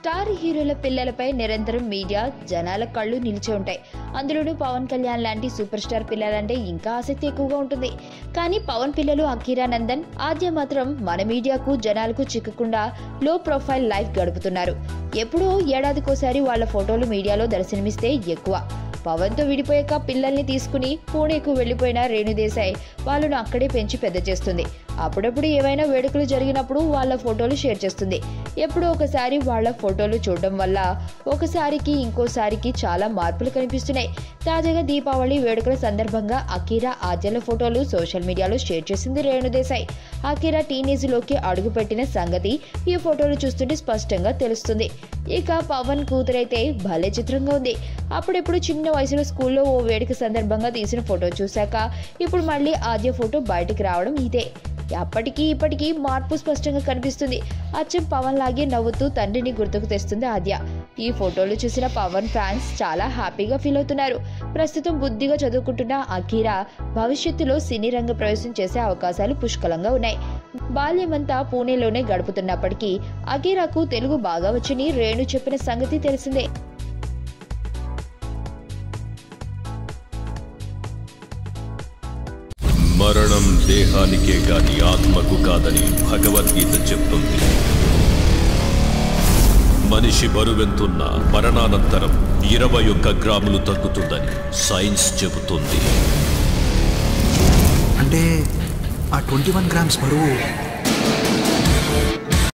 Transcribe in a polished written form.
Star హీరోల పిల్లలపై నిరంతరం మీడియా జనాల కళ్ళు నిలిచి ఉంటాయి. అందులోనూ పవన్ కళ్యాణ్ లాంటి సూపర్ స్టార్ పిల్లలంటే ఇంకా ఆసక్తి ఎక్కువగా ఉంటుంది. కానీ పవన్ పిల్లలు అకీరా నందన్, ఆద్య మాత్రం మన మీడియాకు జనాలకు చిక్కకుండా లో ప్రొఫైల్ లైఫ్ గడుపుతున్నారు. ఎప్పుడో ఏడాదికోసారి వాళ్ల ఫోటోలు మీడియాలో దర్శనమిస్తే ఎక్కువ. పవన్ తో విడిపోయాక పిల్లల్ని తీసుకుని పూణేకు వెళ్లిపోయిన రేణుదేశాయ్ వాళ్ళను అక్కడే పెంచి పెద్ద చేస్తుంది. అప్పుడప్పుడు ఏవైనా వేడుకలు జరిగినప్పుడు వాళ్ళ ఫోటోలు షేర్ చేస్తుంది. ఎప్పుడో ఒకసారి వాళ్ళ ఫోటోలు చూడడం వల్ల ఒకసారికి ఇంకోసారికి చాలా మార్పులు కనిపిస్తున్నాయి. తాజాగా దీపావళి వేడుకల సందర్భంగా అకీరా, ఆద్యల ఫోటోలు సోషల్ మీడియాలో షేర్ చేసింది రేణుదేశాయ్. అకీరా టీనేజ్ లోకి అడుగుపెట్టిన సంగతి ఈ ఫోటోలు చూస్తుంటే స్పష్టంగా తెలుస్తుంది. ఇక పవన్ కూతురైతే భలే చిత్రంగా ఉంది. అప్పుడెప్పుడు చిన్న వయసులో స్కూల్లో ఓ వేడుక సందర్భంగా తీసిన ఫోటో చూశాక ఇప్పుడు మళ్ళీ ఆద్య ఫోటో బయటికి రావడం ఇదే. అప్పటికీ ఇప్పటికీ మార్పు స్పష్టంగా కనిపిస్తుంది. అచ్చం పవన్ లాగే నవ్వుతూ తండ్రిని గుర్తుకు తెస్తుంది ఆద్య. ఈ ఫోటోలు చూసిన పవన్ ఫ్యాన్స్ చాలా హ్యాపీగా ఫీల్ అవుతున్నారు. ప్రస్తుతం బుద్ధిగా చదువుకుంటున్న అకీరా భవిష్యత్తులో సినీ రంగ ప్రవేశం చేసే అవకాశాలు పుష్కలంగా ఉన్నాయి. బాల్యమంతా పూణేలోనే గడుపుతున్నప్పటికీ అకీరాకు తెలుగు బాగా వచ్చని రేణు చెప్పిన సంగతి తెలిసిందే. మరణం దేహానికే గాని ఆత్మకు కాదని భగవద్గీత చెప్తుంది. మనిషి బరువెంతున్నా మరణానంతరం 21 గ్రాములు తగ్గుతుందని సైన్స్ చెబుతుంది. అంటే ఆ 21 గ్రామ్స్ బరువు